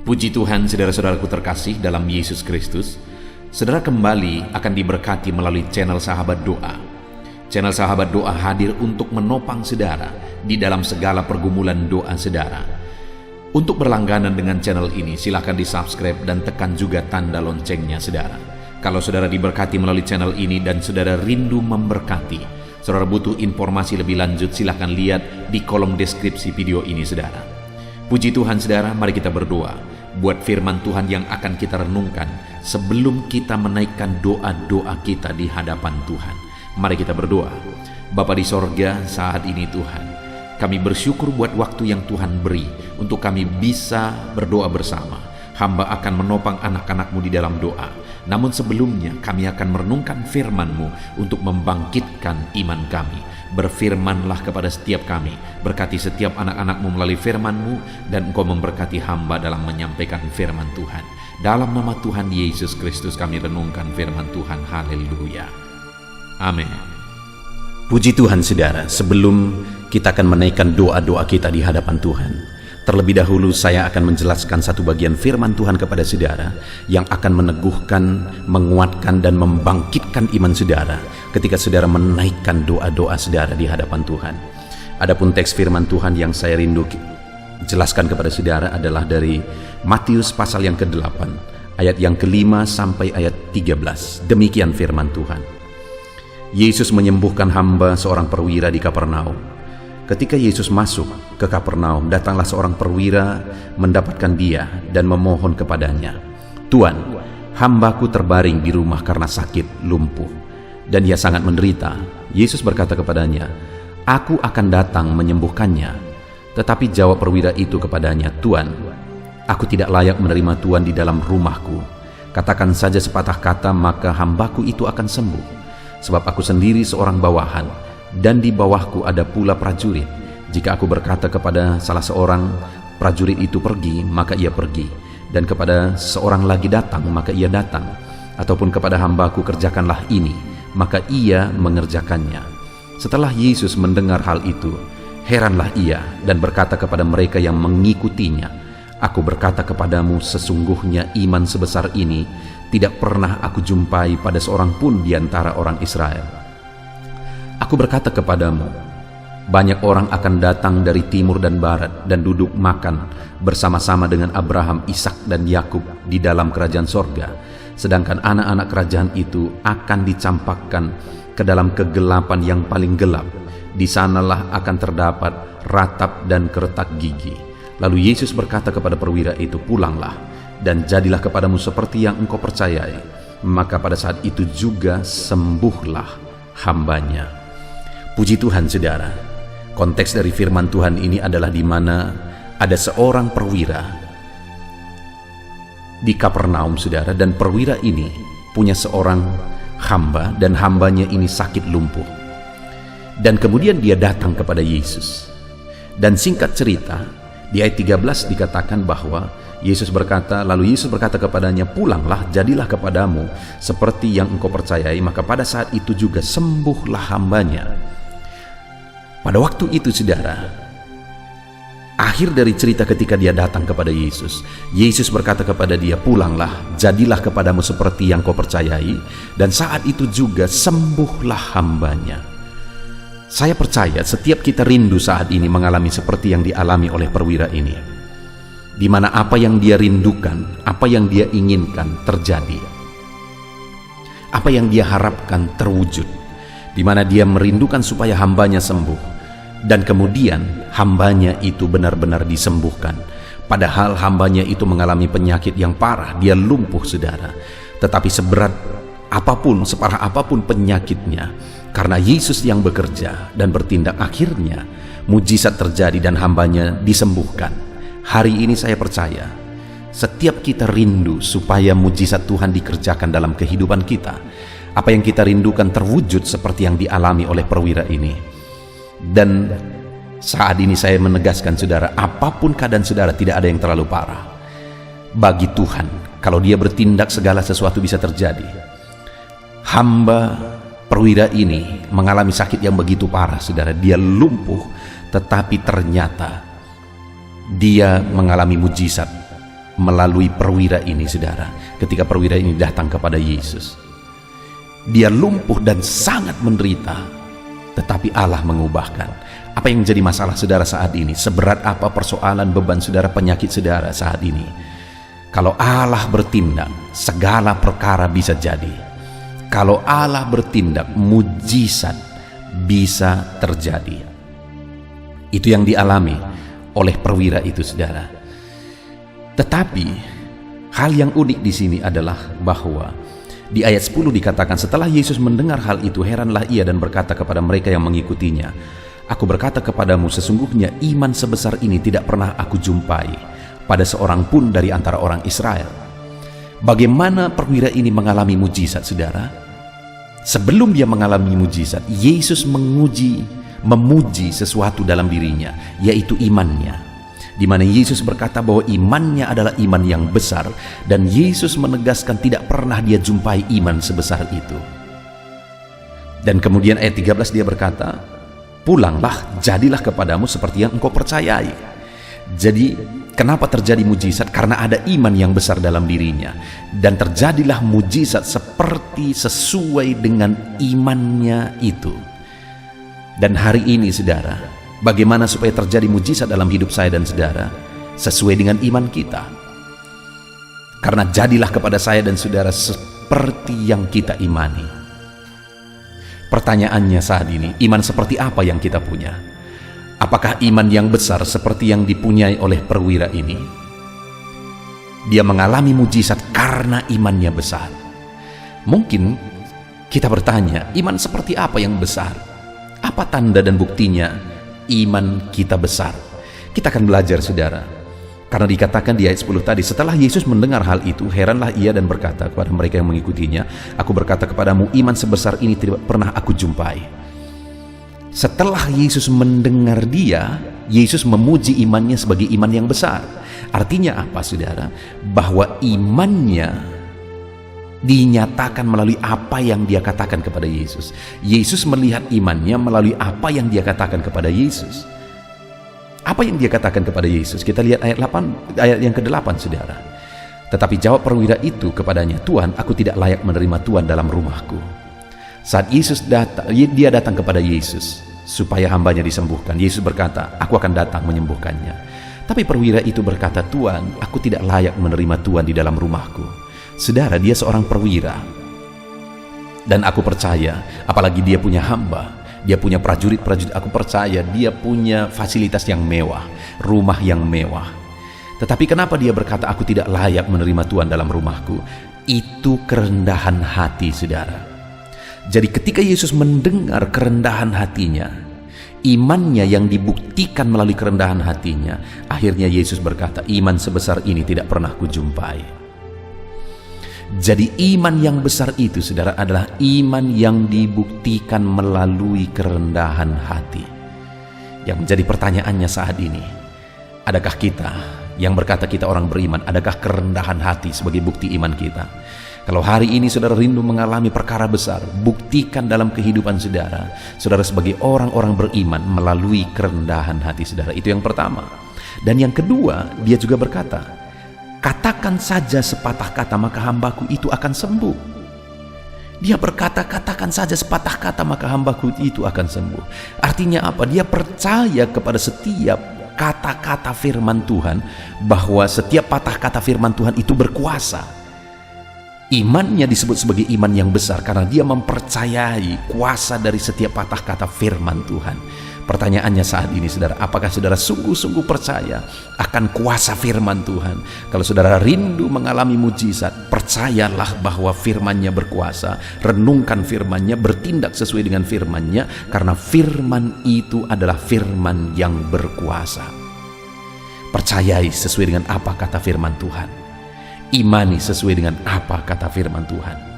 Puji Tuhan, saudara-saudaraku terkasih dalam Yesus Kristus. Saudara kembali akan diberkati melalui channel Sahabat Doa. Channel Sahabat Doa hadir untuk menopang saudara di dalam segala pergumulan doa saudara. Untuk berlangganan dengan channel ini, silakan di-subscribe dan tekan juga tanda loncengnya saudara. Kalau saudara diberkati melalui channel ini dan saudara rindu memberkati, saudara butuh informasi lebih lanjut, silakan lihat di kolom deskripsi video ini saudara. Puji Tuhan saudara, mari kita berdoa buat firman Tuhan yang akan kita renungkan sebelum kita menaikkan doa-doa kita di hadapan Tuhan. Mari kita berdoa. Bapa di sorga, saat ini Tuhan, kami bersyukur buat waktu yang Tuhan beri untuk kami bisa berdoa bersama. Hamba akan menopang anak-anak-Mu di dalam doa. Namun sebelumnya kami akan merenungkan firman-Mu untuk membangkitkan iman kami. Berfirmanlah kepada setiap kami, berkati setiap anak-anak-Mu melalui firman-Mu, dan Engkau memberkati hamba dalam menyampaikan firman Tuhan. Dalam nama Tuhan Yesus Kristus kami renungkan firman Tuhan. Haleluya. Amin. Puji Tuhan saudara, sebelum kita akan menaikkan doa-doa kita di hadapan Tuhan, terlebih dahulu saya akan menjelaskan satu bagian firman Tuhan kepada saudara yang akan meneguhkan, menguatkan, dan membangkitkan iman saudara ketika saudara menaikkan doa-doa saudara di hadapan Tuhan. Adapun teks firman Tuhan yang saya rindu jelaskan kepada saudara adalah dari Matius pasal yang ke-8, ayat yang ke-5 sampai ayat 13. Demikian firman Tuhan. Yesus menyembuhkan hamba seorang perwira di Kapernaum. Ketika Yesus masuk ke Kapernaum, datanglah seorang perwira mendapatkan dia dan memohon kepadanya, "Tuan, hambaku terbaring di rumah karena sakit lumpuh, dan ia sangat menderita." Yesus berkata kepadanya, "Aku akan datang menyembuhkannya." Tetapi jawab perwira itu kepadanya, "Tuan, aku tidak layak menerima Tuan di dalam rumahku. Katakan saja sepatah kata, maka hambaku itu akan sembuh. Sebab aku sendiri seorang bawahan, dan di bawahku ada pula prajurit. Jika aku berkata kepada salah seorang prajurit itu pergi, maka ia pergi, dan kepada seorang lagi datang, maka ia datang, ataupun kepada hambaku kerjakanlah ini, maka ia mengerjakannya." Setelah Yesus mendengar hal itu, heranlah ia dan berkata kepada mereka yang mengikutinya, "Aku berkata kepadamu, sesungguhnya iman sebesar ini tidak pernah aku jumpai pada seorang pun di antara orang Israel. Aku berkata kepadamu, banyak orang akan datang dari timur dan barat dan duduk makan bersama-sama dengan Abraham, Ishak, dan Yakub di dalam kerajaan sorga. Sedangkan anak-anak kerajaan itu akan dicampakkan ke dalam kegelapan yang paling gelap. Di sanalah akan terdapat ratap dan keretak gigi." Lalu Yesus berkata kepada perwira itu, "Pulanglah, dan jadilah kepadamu seperti yang engkau percayai." Maka pada saat itu juga sembuhlah hambanya. Puji Tuhan saudara, konteks dari firman Tuhan ini adalah di mana ada seorang perwira di Kapernaum saudara, dan perwira ini punya seorang hamba, dan hambanya ini sakit lumpuh. Dan kemudian dia datang kepada Yesus. Dan singkat cerita, di ayat 13 dikatakan bahwa lalu Yesus berkata kepadanya, "Pulanglah, jadilah kepadamu seperti yang engkau percayai." Maka pada saat itu juga sembuhlah hambanya. Pada waktu itu saudara, akhir dari cerita ketika dia datang kepada Yesus, Yesus berkata kepada dia, "Pulanglah, jadilah kepadamu seperti yang kau percayai." Dan saat itu juga sembuhlah hambanya. Saya percaya setiap kita rindu saat ini mengalami seperti yang dialami oleh perwira ini, di mana apa yang dia rindukan, apa yang dia inginkan terjadi, apa yang dia harapkan terwujud, di mana dia merindukan supaya hambanya sembuh, dan kemudian hambanya itu benar-benar disembuhkan. Padahal hambanya itu mengalami penyakit yang parah, dia lumpuh saudara. Tetapi seberat apapun, separah apapun penyakitnya, karena Yesus yang bekerja dan bertindak, akhirnya mujizat terjadi dan hambanya disembuhkan. Hari ini saya percaya setiap kita rindu supaya mujizat Tuhan dikerjakan dalam kehidupan kita. Apa yang kita rindukan terwujud seperti yang dialami oleh perwira ini. Dan saat ini saya menegaskan saudara, apapun keadaan saudara, tidak ada yang terlalu parah. Bagi Tuhan, kalau dia bertindak, segala sesuatu bisa terjadi. Hamba perwira ini mengalami sakit yang begitu parah saudara, dia lumpuh, tetapi ternyata dia mengalami mujizat melalui perwira ini, saudara. Ketika perwira ini datang kepada Yesus, dia lumpuh dan sangat menderita, tetapi Allah mengubahkan. Apa yang menjadi masalah saudara saat ini? Seberat apa persoalan, beban saudara, penyakit saudara saat ini? Kalau Allah bertindak, segala perkara bisa jadi. Kalau Allah bertindak, mujizat bisa terjadi. Itu yang dialami oleh perwira itu, saudara. Tetapi hal yang unik di sini adalah bahwa di ayat 10 dikatakan, setelah Yesus mendengar hal itu, heranlah ia dan berkata kepada mereka yang mengikutinya, "Aku berkata kepadamu, sesungguhnya iman sebesar ini tidak pernah aku jumpai pada seorang pun dari antara orang Israel." Bagaimana perwira ini mengalami mujizat, saudara? Sebelum dia mengalami mujizat, Yesus memuji sesuatu dalam dirinya, yaitu imannya. Di mana Yesus berkata bahwa imannya adalah iman yang besar, dan Yesus menegaskan tidak pernah dia jumpai iman sebesar itu. Dan kemudian ayat 13 dia berkata, "Pulanglah, jadilah kepadamu seperti yang engkau percayai." Jadi kenapa terjadi mujizat? Karena ada iman yang besar dalam dirinya, dan terjadilah mujizat seperti sesuai dengan imannya itu. Dan hari ini, saudara, bagaimana supaya terjadi mujizat dalam hidup saya dan saudara? Sesuai dengan iman kita. Karena jadilah kepada saya dan saudara seperti yang kita imani. Pertanyaannya saat ini, iman seperti apa yang kita punya? Apakah iman yang besar seperti yang dipunyai oleh perwira ini? Dia mengalami mujizat karena imannya besar. Mungkin kita bertanya, iman seperti apa yang besar? Apa tanda dan buktinya iman kita besar? Kita akan belajar, saudara. Karena dikatakan di ayat 10 tadi, setelah Yesus mendengar hal itu, heranlah ia dan berkata kepada mereka yang mengikutinya, "Aku berkata kepadamu, iman sebesar ini tidak pernah aku jumpai." Setelah Yesus mendengar dia, Yesus memuji imannya sebagai iman yang besar. Artinya apa, saudara? Bahwa imannya dinyatakan melalui apa yang dia katakan kepada Yesus. Yesus melihat imannya melalui apa yang dia katakan kepada Yesus. Apa yang dia katakan kepada Yesus? Kita lihat ayat yang ke-8, saudara. Tetapi jawab perwira itu kepadanya, "Tuhan, aku tidak layak menerima Tuhan dalam rumahku." Saat Yesus datang, dia datang kepada Yesus supaya hambanya disembuhkan. Yesus berkata, "Aku akan datang menyembuhkannya." Tapi perwira itu berkata, "Tuhan, aku tidak layak menerima Tuhan di dalam rumahku." Saudara, dia seorang perwira. Dan aku percaya, apalagi dia punya hamba, dia punya prajurit-prajurit, aku percaya dia punya fasilitas yang mewah, rumah yang mewah. Tetapi kenapa dia berkata, "Aku tidak layak menerima Tuhan dalam rumahku"? Itu kerendahan hati, saudara. Jadi ketika Yesus mendengar kerendahan hatinya, imannya yang dibuktikan melalui kerendahan hatinya, akhirnya Yesus berkata, "Iman sebesar ini tidak pernah kujumpai." Jadi iman yang besar itu, saudara, adalah iman yang dibuktikan melalui kerendahan hati. Yang menjadi pertanyaannya saat ini, adakah kita yang berkata kita orang beriman, adakah kerendahan hati sebagai bukti iman kita? Kalau hari ini saudara rindu mengalami perkara besar, buktikan dalam kehidupan saudara, saudara sebagai orang-orang beriman melalui kerendahan hati saudara. Itu yang pertama. Dan yang kedua, dia juga berkata, "Katakan saja sepatah kata, maka hambaku itu akan sembuh." Dia berkata, "Katakan saja sepatah kata, maka hambaku itu akan sembuh." Artinya apa? Dia percaya kepada setiap kata-kata firman Tuhan, bahwa setiap patah kata firman Tuhan itu berkuasa. Imannya disebut sebagai iman yang besar karena dia mempercayai kuasa dari setiap patah kata firman Tuhan. Pertanyaannya saat ini, saudara, apakah saudara sungguh-sungguh percaya akan kuasa firman Tuhan? Kalau saudara rindu mengalami mujizat, percayalah bahwa firman-Nya berkuasa. Renungkan firman-Nya, bertindak sesuai dengan firman-Nya, karena firman itu adalah firman yang berkuasa. Percayai sesuai dengan apa kata firman Tuhan. Imani sesuai dengan apa kata firman Tuhan.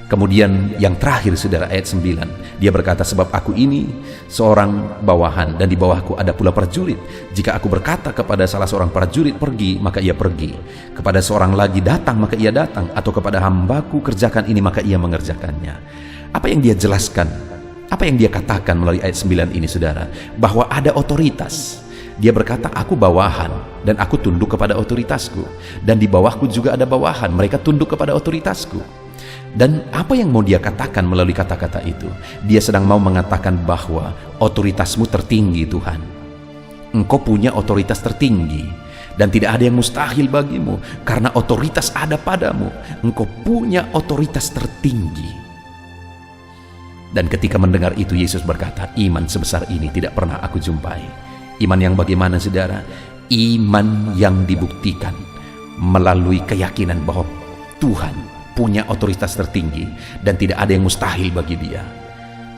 Kemudian yang terakhir, saudara, ayat 9, dia berkata, "Sebab aku ini seorang bawahan, dan di bawahku ada pula prajurit. Jika aku berkata kepada salah seorang prajurit pergi, maka ia pergi. Kepada seorang lagi datang, maka ia datang. Atau kepada hambaku kerjakan ini, maka ia mengerjakannya." Apa yang dia jelaskan? Apa yang dia katakan melalui ayat 9 ini, saudara? Bahwa ada otoritas. Dia berkata, aku bawahan dan aku tunduk kepada otoritasku, dan di bawahku juga ada bawahan, mereka tunduk kepada otoritasku. Dan apa yang mau dia katakan melalui kata-kata itu? Dia sedang mau mengatakan bahwa otoritasmu tertinggi, Tuhan. Engkau punya otoritas tertinggi, dan tidak ada yang mustahil bagimu karena otoritas ada padamu. Engkau punya otoritas tertinggi. Dan ketika mendengar itu, Yesus berkata, iman sebesar ini tidak pernah aku jumpai. Iman yang bagaimana, saudara? Iman yang dibuktikan melalui keyakinan bahwa Tuhan punya otoritas tertinggi dan tidak ada yang mustahil bagi dia.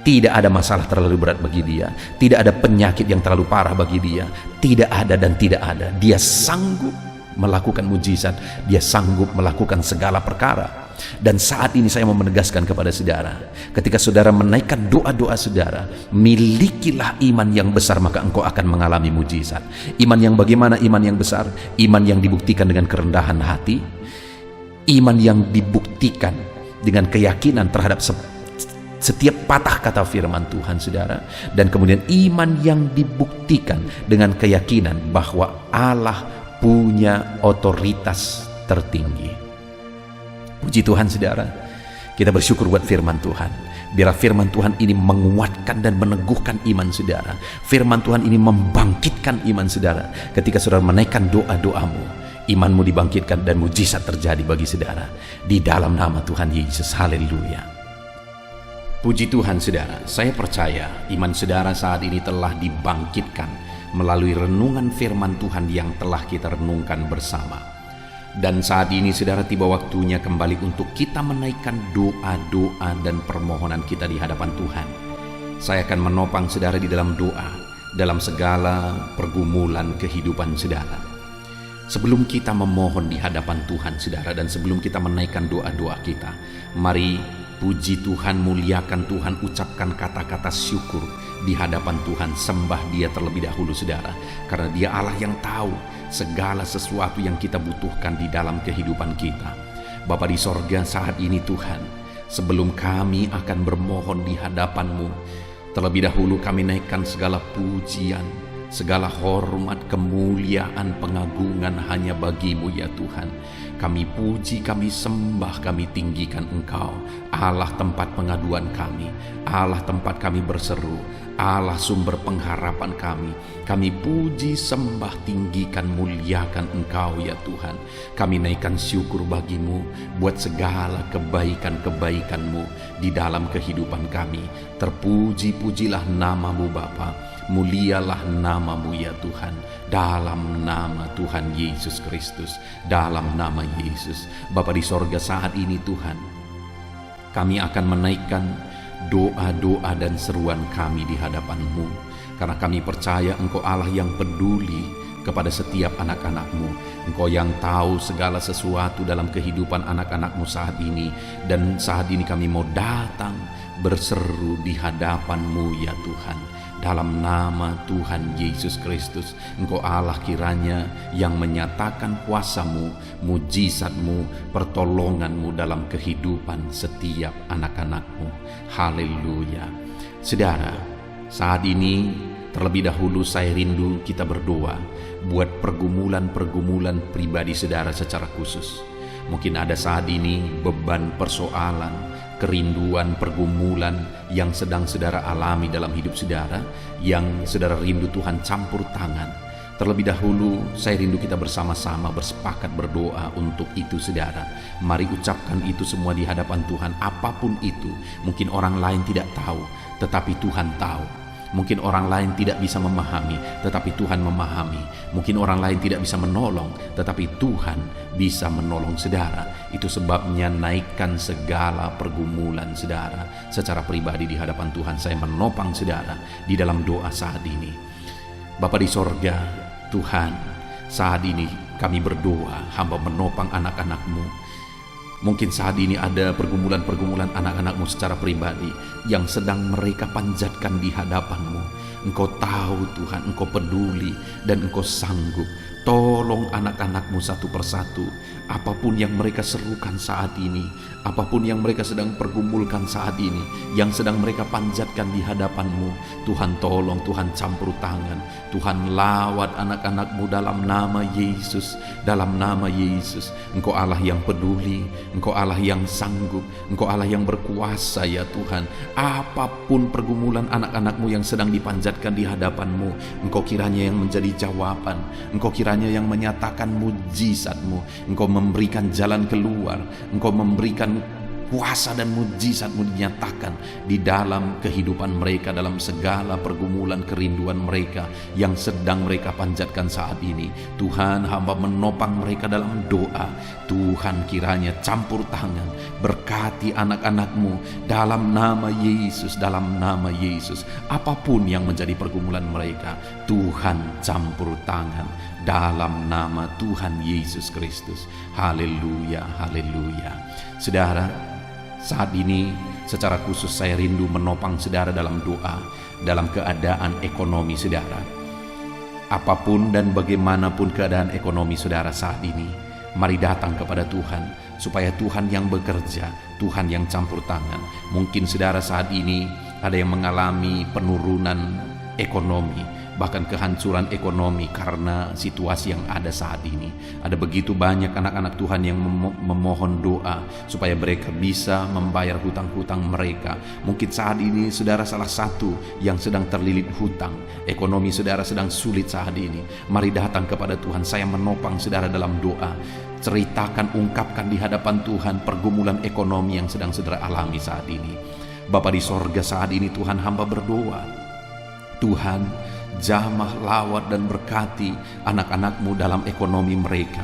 Tidak ada masalah terlalu berat bagi dia, tidak ada penyakit yang terlalu parah bagi dia, tidak ada dan tidak ada. Dia sanggup melakukan mujizat, dia sanggup melakukan segala perkara. Dan saat ini saya mau menegaskan kepada saudara, ketika saudara menaikkan doa-doa saudara, milikilah iman yang besar, maka engkau akan mengalami mujizat. Iman yang bagaimana? Iman yang besar, iman yang dibuktikan dengan kerendahan hati, iman yang dibuktikan dengan keyakinan terhadap setiap patah kata firman Tuhan, saudara. Dan kemudian iman yang dibuktikan dengan keyakinan bahwa Allah punya otoritas tertinggi. Puji Tuhan, saudara. Kita bersyukur buat firman Tuhan. Biarlah firman Tuhan ini menguatkan dan meneguhkan iman saudara. Firman Tuhan ini membangkitkan iman saudara. Ketika saudara menaikkan doa-doamu, imanmu dibangkitkan dan mujizat terjadi bagi saudara. Di dalam nama Tuhan Yesus. Haleluya. Puji Tuhan, saudara. Saya percaya iman saudara saat ini telah dibangkitkan melalui renungan firman Tuhan yang telah kita renungkan bersama. Dan saat ini saudara, tiba waktunya kembali untuk kita menaikkan doa-doa dan permohonan kita di hadapan Tuhan. Saya akan menopang saudara di dalam doa, dalam segala pergumulan kehidupan saudara. Sebelum kita memohon di hadapan Tuhan saudara, dan sebelum kita menaikkan doa-doa kita, mari puji Tuhan, muliakan Tuhan, ucapkan kata-kata syukur di hadapan Tuhan. Sembah Dia terlebih dahulu saudara, karena Dia Allah yang tahu segala sesuatu yang kita butuhkan di dalam kehidupan kita. Bapa di sorga, saat ini Tuhan, sebelum kami akan bermohon di hadapan-Mu, terlebih dahulu kami naikkan segala pujian, segala hormat, kemuliaan, pengagungan hanya bagi-Mu ya Tuhan. Kami puji, kami sembah, kami tinggikan Engkau, Allah tempat pengaduan kami, Allah tempat kami berseru, Allah sumber pengharapan kami. Kami puji, sembah, tinggikan, muliakan Engkau ya Tuhan. Kami naikkan syukur bagi-Mu buat segala kebaikan-kebaikan-Mu di dalam kehidupan kami. Terpuji-pujilah nama-Mu Bapa, mulialah nama-Mu ya Tuhan. Dalam nama Tuhan Yesus Kristus, dalam nama Yesus. Bapa di sorga, saat ini Tuhan, kami akan menaikkan doa-doa dan seruan kami di hadapan-Mu, karena kami percaya Engkau Allah yang peduli kepada setiap anak-anak-Mu. Engkau yang tahu segala sesuatu dalam kehidupan anak-anak-Mu saat ini. Dan saat ini kami mau datang berseru di hadapan-Mu ya Tuhan. Dalam nama Tuhan Yesus Kristus, Engkau Allah kiranya yang menyatakan kuasa-Mu, mujizat-Mu, pertolongan-Mu dalam kehidupan setiap anak-anak-Mu. Haleluya. Saudara, saat ini terlebih dahulu saya rindu kita berdoa buat pergumulan-pergumulan pribadi saudara secara khusus. Mungkin ada saat ini beban persoalan, kerinduan, pergumulan yang sedang saudara alami dalam hidup saudara, yang saudara rindu Tuhan campur tangan. Terlebih dahulu saya rindu kita bersama-sama bersepakat berdoa untuk itu saudara. Mari ucapkan itu semua di hadapan Tuhan. Apapun itu, mungkin orang lain tidak tahu, tetapi Tuhan tahu. Mungkin orang lain tidak bisa memahami, tetapi Tuhan memahami. Mungkin orang lain tidak bisa menolong, tetapi Tuhan bisa menolong saudara. Itu sebabnya naikkan segala pergumulan saudara secara pribadi di hadapan Tuhan. Saya menopang saudara di dalam doa saat ini. Bapa di sorga, Tuhan, saat ini kami berdoa, hamba menopang anak-anak-Mu. Mungkin saat ini ada pergumulan-pergumulan anak-anak-Mu secara pribadi yang sedang mereka panjatkan di hadapan-Mu. Engkau tahu Tuhan, Engkau peduli dan Engkau sanggup. Tolong anak-anak-Mu satu persatu, apapun yang mereka serukan saat ini, apapun yang mereka sedang pergumulkan saat ini, yang sedang mereka panjatkan di hadapan-Mu, Tuhan tolong, Tuhan campur tangan, Tuhan lawat anak-anak-Mu dalam nama Yesus, dalam nama Yesus. Engkau Allah yang peduli, Engkau Allah yang sanggup, Engkau Allah yang berkuasa ya Tuhan. Apapun pergumulan anak-anak-Mu yang sedang dipanjatkan di hadapan-Mu, Engkau kiranya yang menjadi jawaban, Engkau kiranya yang menyatakan mujizat-Mu, Engkau memberikan jalan keluar, Engkau memberikan kuasa dan mujizat-Mu dinyatakan di dalam kehidupan mereka, dalam segala pergumulan kerinduan mereka yang sedang mereka panjatkan saat ini. Tuhan, hamba menopang mereka dalam doa. Tuhan kiranya campur tangan, berkati anak-anak-Mu dalam nama Yesus, dalam nama Yesus. Apapun yang menjadi pergumulan mereka, Tuhan campur tangan dalam nama Tuhan Yesus Kristus. Haleluya, haleluya. Saudara, saat ini secara khusus saya rindu menopang saudara dalam doa, dalam keadaan ekonomi saudara. Apapun dan bagaimanapun keadaan ekonomi saudara saat ini, mari datang kepada Tuhan, supaya Tuhan yang bekerja, Tuhan yang campur tangan. Mungkin saudara saat ini ada yang mengalami penurunan ekonomi, bahkan kehancuran ekonomi karena situasi yang ada saat ini. Ada begitu banyak anak-anak Tuhan yang memohon doa supaya mereka bisa membayar hutang-hutang mereka. Mungkin saat ini saudara salah satu yang sedang terlilit hutang, ekonomi saudara sedang sulit saat ini. Mari datang kepada Tuhan, saya menopang saudara dalam doa. Ceritakan, ungkapkan di hadapan Tuhan pergumulan ekonomi yang sedang saudara alami saat ini. Bapa di sorga, saat ini Tuhan hamba berdoa, Tuhan jamah, lawat dan berkati anak-anak-Mu dalam ekonomi mereka.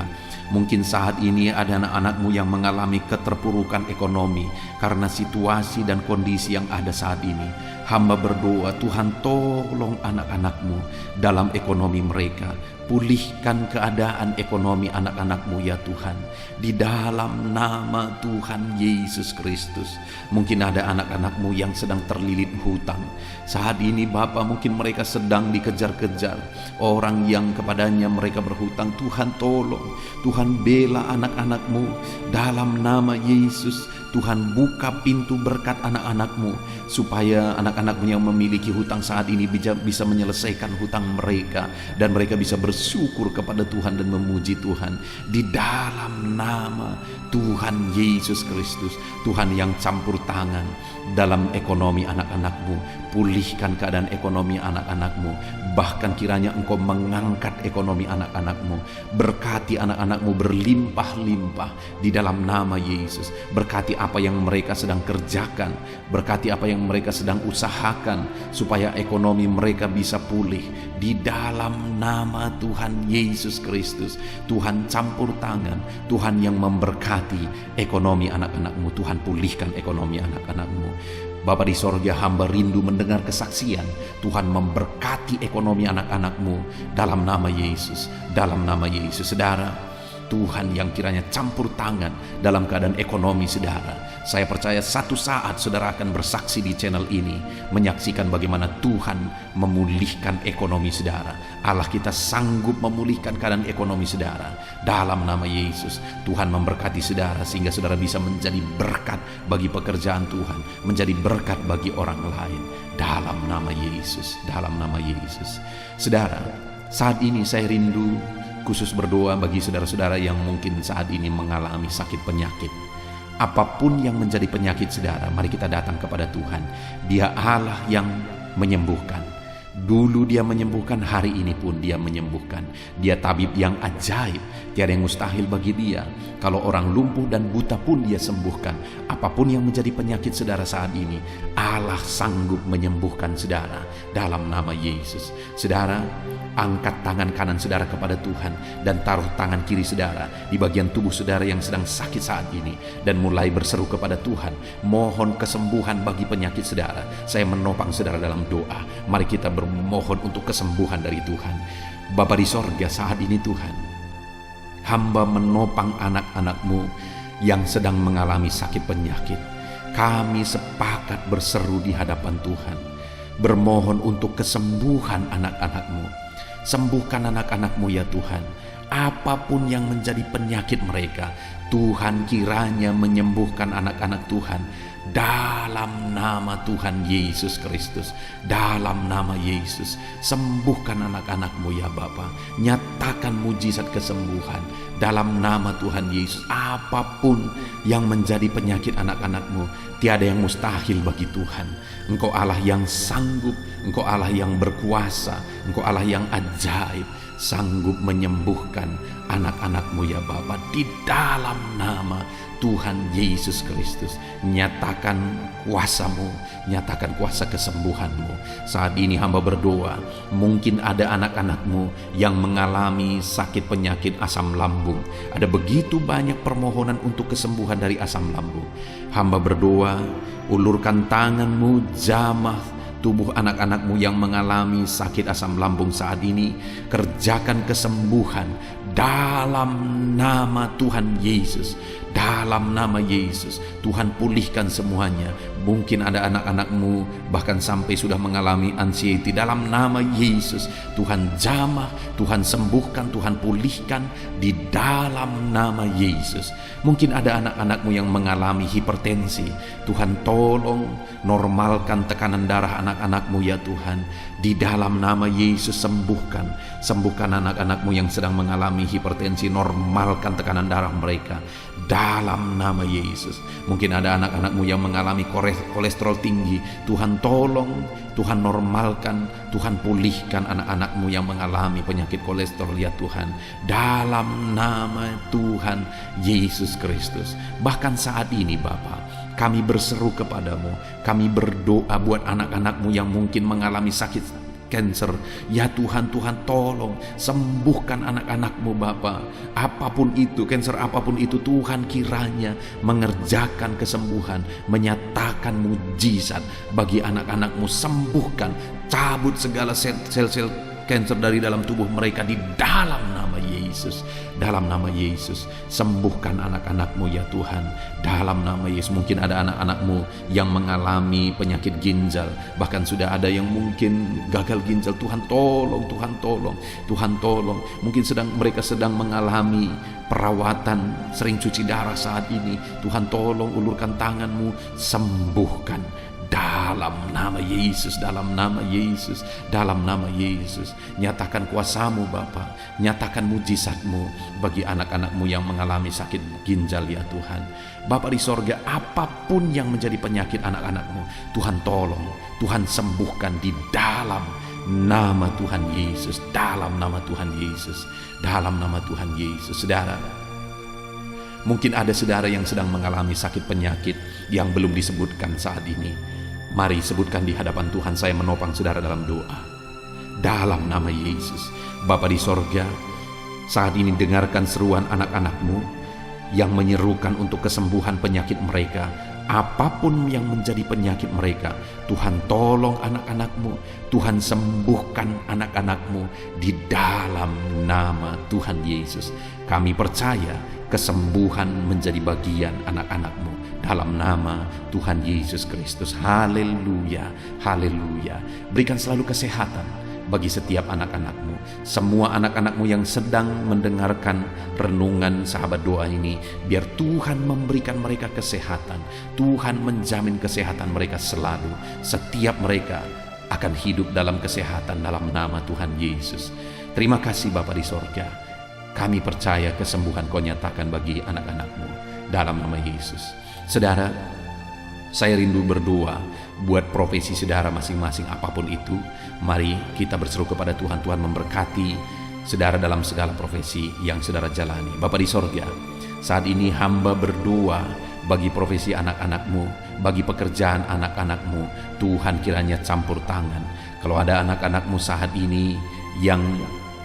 Mungkin saat ini ada anak-anak-Mu yang mengalami keterpurukan ekonomi karena situasi dan kondisi yang ada saat ini. Hamba berdoa, Tuhan tolong anak-anak-Mu dalam ekonomi mereka. Pulihkan keadaan ekonomi anak-anak-Mu ya Tuhan, di dalam nama Tuhan Yesus Kristus. Mungkin ada anak-anak-Mu yang sedang terlilit hutang saat ini Bapa, mungkin mereka sedang dikejar-kejar orang yang kepadanya mereka berhutang. Tuhan tolong, Tuhan bela anak-anak-Mu dalam nama Yesus. Tuhan buka pintu berkat anak-anak-Mu, supaya anak-anak-Mu yang memiliki hutang saat ini bisa menyelesaikan hutang mereka, dan mereka bisa bersyukur kepada Tuhan dan memuji Tuhan di dalam nama Tuhan Yesus Kristus. Tuhan yang campur tangan dalam ekonomi anak-anak-Mu, pulihkan keadaan ekonomi anak-anak-Mu. Bahkan kiranya Engkau mengangkat ekonomi anak-anak-Mu, berkati anak-anak-Mu berlimpah-limpah di dalam nama Yesus. Berkati apa yang mereka sedang kerjakan, berkati apa yang mereka sedang usahakan, supaya ekonomi mereka bisa pulih di dalam nama Tuhan Yesus Kristus. Tuhan campur tangan, Tuhan yang memberkati ekonomi anak-anak-Mu. Tuhan pulihkan ekonomi anak-anak-Mu. Bapa di sorga, hamba rindu mendengar kesaksian Tuhan memberkati ekonomi anak-anak-Mu dalam nama Yesus, dalam nama Yesus. Saudara, Tuhan yang kiranya campur tangan dalam keadaan ekonomi saudara. Saya percaya satu saat saudara akan bersaksi di channel ini, menyaksikan bagaimana Tuhan memulihkan ekonomi saudara. Allah kita sanggup memulihkan keadaan ekonomi saudara dalam nama Yesus. Tuhan memberkati saudara sehingga saudara bisa menjadi berkat bagi pekerjaan Tuhan, menjadi berkat bagi orang lain dalam nama Yesus, dalam nama Yesus. Saudara, saat ini saya rindu khusus berdoa bagi saudara-saudara yang mungkin saat ini mengalami sakit penyakit. Apapun yang menjadi penyakit saudara, mari kita datang kepada Tuhan. Dia Allah yang menyembuhkan. Dulu Dia menyembuhkan, hari ini pun Dia menyembuhkan. Dia tabib yang ajaib, tiada yang mustahil bagi Dia. Kalau orang lumpuh dan buta pun Dia sembuhkan. Apapun yang menjadi penyakit saudara saat ini, Allah sanggup menyembuhkan saudara dalam nama Yesus. Saudara, angkat tangan kanan saudara kepada Tuhan dan taruh tangan kiri saudara di bagian tubuh saudara yang sedang sakit saat ini, dan mulai berseru kepada Tuhan, mohon kesembuhan bagi penyakit saudara. Saya menopang saudara dalam doa. Mari kita bermohon untuk kesembuhan dari Tuhan. Bapa di sorga, saat ini Tuhan, hamba menopang anak-anak-Mu yang sedang mengalami sakit penyakit. Kami sepakat berseru di hadapan Tuhan, bermohon untuk kesembuhan anak-anak-Mu. Sembuhkan anak-anak-Mu ya Tuhan. Apapun yang menjadi penyakit mereka, Tuhan kiranya menyembuhkan anak-anak Tuhan. Dalam nama Tuhan Yesus Kristus, dalam nama Yesus, sembuhkan anak-anak-Mu ya Bapa. Nyatakan mujizat kesembuhan dalam nama Tuhan Yesus. Apapun yang menjadi penyakit anak-anak-Mu, tiada yang mustahil bagi Tuhan. Engkau Allah yang sanggup, Engkau Allah yang berkuasa, Engkau Allah yang ajaib, sanggup menyembuhkan anak-anak-Mu ya Bapa. Di dalam nama Tuhan Yesus Kristus, nyatakan kuasa-Mu, nyatakan kuasa kesembuhan-Mu. Saat ini hamba berdoa, mungkin ada anak-anak-Mu yang mengalami sakit penyakit asam lambung. Ada begitu banyak permohonan untuk kesembuhan dari asam lambung. Hamba berdoa, ulurkan tangan-Mu, jamah tubuh anak-anak-Mu yang mengalami sakit asam lambung saat ini. Kerjakan kesembuhan dalam nama Tuhan Yesus. Dalam nama Yesus, Tuhan pulihkan semuanya. Mungkin ada anak-anak-Mu bahkan sampai sudah mengalami anxiety. Dalam nama Yesus, Tuhan jamah, Tuhan sembuhkan, Tuhan pulihkan di dalam nama Yesus. Mungkin ada anak-anak-Mu yang mengalami hipertensi. Tuhan tolong normalkan tekanan darah anak-anak-Mu ya Tuhan. Di dalam nama Yesus sembuhkan anak-anak-Mu yang sedang mengalami hipertensi. Normalkan tekanan darah mereka dalam nama Yesus. Mungkin ada anak-anak-Mu yang mengalami kolesterol tinggi. Tuhan tolong, Tuhan normalkan, Tuhan pulihkan anak-anak-Mu yang mengalami penyakit kolesterol ya Tuhan. Dalam nama Tuhan Yesus Kristus. Bahkan saat ini Bapa, kami berseru kepadamu, kami berdoa buat anak-anak-Mu yang mungkin mengalami sakit cancer. Ya Tuhan, Tuhan tolong sembuhkan anak-anak-Mu Bapa. Apapun itu, cancer apapun itu, Tuhan kiranya mengerjakan kesembuhan, menyatakan mujizat bagi anak-anak-Mu. Sembuhkan, cabut segala sel-sel cancer dari dalam tubuh mereka di dalam nama Yesus. Dalam nama Yesus, sembuhkan anak-anak-Mu ya Tuhan. Dalam nama Yesus, mungkin ada anak-anak-Mu yang mengalami penyakit ginjal, bahkan sudah ada yang mungkin gagal ginjal. Tuhan tolong, Tuhan tolong, Tuhan tolong. Mungkin mereka sedang mengalami perawatan, sering cuci darah saat ini. Tuhan tolong, ulurkan tangan-Mu, sembuhkan. Dalam nama Yesus, dalam nama Yesus, dalam nama Yesus. Nyatakan kuasa-Mu Bapa, nyatakan mujizat-Mu bagi anak-anak-Mu yang mengalami sakit ginjal ya Tuhan. Bapa di sorga, apapun yang menjadi penyakit anak-anak-Mu, Tuhan tolong, Tuhan sembuhkan di dalam nama Tuhan Yesus. Dalam nama Tuhan Yesus, dalam nama Tuhan Yesus. Saudara, mungkin ada saudara yang sedang mengalami sakit penyakit yang belum disebutkan saat ini. Mari sebutkan di hadapan Tuhan. Saya menopang saudara dalam doa. Dalam nama Yesus, Bapa di sorga, saat ini dengarkan seruan anak-anak-Mu yang menyerukan untuk kesembuhan penyakit mereka. Apapun yang menjadi penyakit mereka, Tuhan tolong anak-anak-Mu, Tuhan sembuhkan anak-anak-Mu di dalam nama Tuhan Yesus. Kami percaya kesembuhan menjadi bagian anak-anak-Mu dalam nama Tuhan Yesus Kristus. Haleluya, haleluya. Berikan selalu kesehatan bagi setiap anak-anak-Mu. Semua anak-anak-Mu yang sedang mendengarkan renungan sahabat doa ini, biar Tuhan memberikan mereka kesehatan. Tuhan menjamin kesehatan mereka selalu. Setiap mereka akan hidup dalam kesehatan dalam nama Tuhan Yesus. Terima kasih Bapa di sorga. Kami percaya kesembuhan Kau nyatakan bagi anak-anak-Mu dalam nama Yesus. Saudara, saya rindu berdoa buat profesi saudara masing-masing apapun itu. Mari kita berseru kepada Tuhan. Tuhan memberkati saudara dalam segala profesi yang saudara jalani. Bapa di sorga, saat ini hamba berdoa bagi profesi anak-anak-Mu, bagi pekerjaan anak-anak-Mu. Tuhan kiranya campur tangan. Kalau ada anak-anak-Mu saat ini yang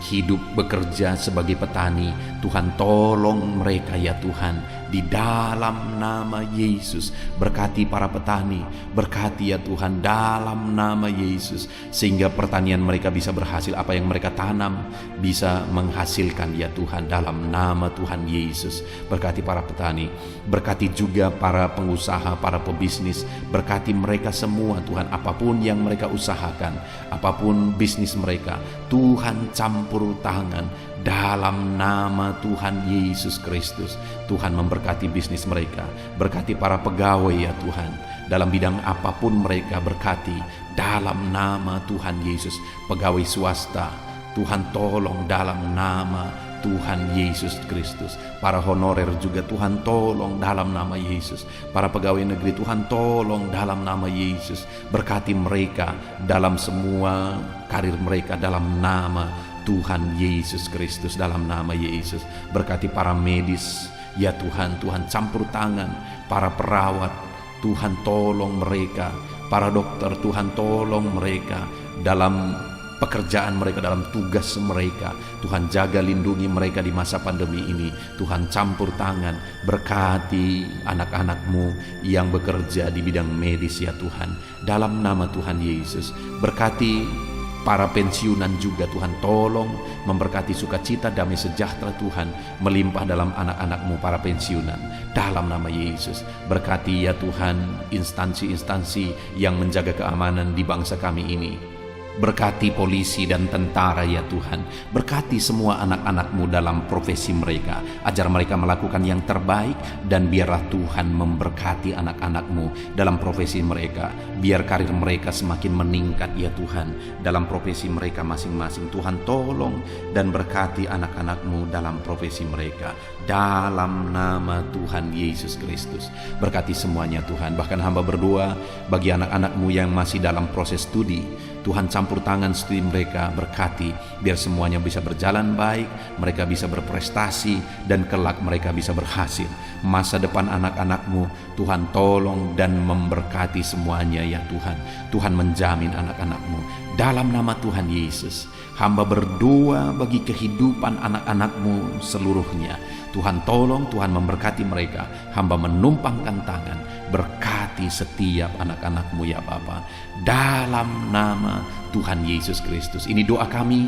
hidup bekerja sebagai petani. Tuhan tolong mereka ya Tuhan, di dalam nama Yesus. Berkati para petani, berkati ya Tuhan dalam nama Yesus, sehingga pertanian mereka bisa berhasil, apa yang mereka tanam bisa menghasilkan ya Tuhan dalam nama Tuhan Yesus. Berkati para petani, berkati juga para pengusaha, para pebisnis, berkati mereka semua Tuhan, apapun yang mereka usahakan, apapun bisnis mereka, Tuhan campur tangan dalam nama Tuhan Yesus Kristus. Tuhan memberkati bisnis mereka, berkati para pegawai ya Tuhan, dalam bidang apapun mereka, berkati dalam nama Tuhan Yesus. Pegawai swasta, Tuhan tolong dalam nama Tuhan Yesus Kristus. Para honorer juga Tuhan tolong dalam nama Yesus. Para pegawai negeri Tuhan tolong dalam nama Yesus. Berkati mereka dalam semua karir mereka dalam nama Tuhan Yesus Kristus, dalam nama Yesus. Berkati para medis ya Tuhan, Tuhan campur tangan. Para perawat, Tuhan tolong mereka. Para dokter, Tuhan tolong mereka dalam pekerjaan mereka, dalam tugas mereka. Tuhan jaga lindungi mereka di masa pandemi ini. Tuhan campur tangan. Berkati anak-anak-Mu yang bekerja di bidang medis ya Tuhan, dalam nama Tuhan Yesus. Berkati para pensiunan juga Tuhan tolong, memberkati sukacita, damai sejahtera Tuhan melimpah dalam anak-anak-Mu para pensiunan dalam nama Yesus. Berkati ya Tuhan instansi-instansi yang menjaga keamanan di bangsa kami ini. Berkati polisi dan tentara ya Tuhan. Berkati semua anak-anak-Mu dalam profesi mereka. Ajar mereka melakukan yang terbaik, dan biarlah Tuhan memberkati anak-anak-Mu dalam profesi mereka. Biar karir mereka semakin meningkat ya Tuhan dalam profesi mereka masing-masing. Tuhan tolong dan berkati anak-anak-Mu dalam profesi mereka dalam nama Tuhan Yesus Kristus. Berkati semuanya Tuhan. Bahkan hamba berdoa bagi anak-anak-Mu yang masih dalam proses studi. Tuhan campur tangan studi mereka, berkati biar semuanya bisa berjalan baik, mereka bisa berprestasi, dan kelak mereka bisa berhasil. Masa depan anak-anak-Mu Tuhan tolong dan memberkati semuanya ya Tuhan. Tuhan menjamin anak-anak-Mu dalam nama Tuhan Yesus. Hamba berdoa bagi kehidupan anak-anak-Mu seluruhnya. Tuhan tolong, Tuhan memberkati mereka. Hamba menumpangkan tangan, berkati setiap anak-anak-Mu ya Bapa, dalam nama Tuhan Yesus Kristus. Ini doa kami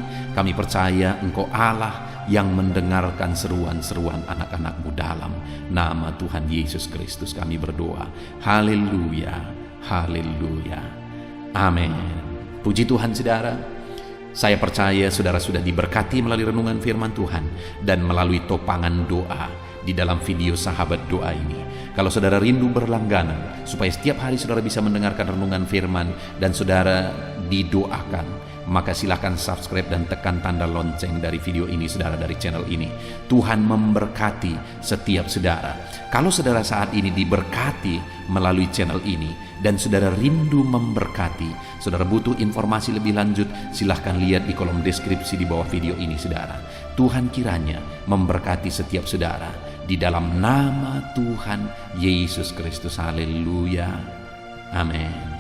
percaya Engkau Allah yang mendengarkan seruan-seruan anak-anak-Mu dalam nama Tuhan Yesus Kristus kami berdoa. Haleluya, haleluya, amin. Puji Tuhan saudara. Saya percaya saudara sudah diberkati melalui renungan firman Tuhan dan melalui topangan doa di dalam video sahabat doa ini. Kalau saudara rindu berlangganan supaya setiap hari saudara bisa mendengarkan renungan firman dan saudara didoakan, maka silakan subscribe dan tekan tanda lonceng dari video ini saudara, dari channel ini. Tuhan memberkati setiap saudara. Kalau saudara saat ini diberkati melalui channel ini dan saudara rindu memberkati, saudara butuh informasi lebih lanjut, silahkan lihat di kolom deskripsi di bawah video ini saudara. Tuhan kiranya memberkati setiap saudara di dalam nama Tuhan Yesus Kristus. Haleluya, amin.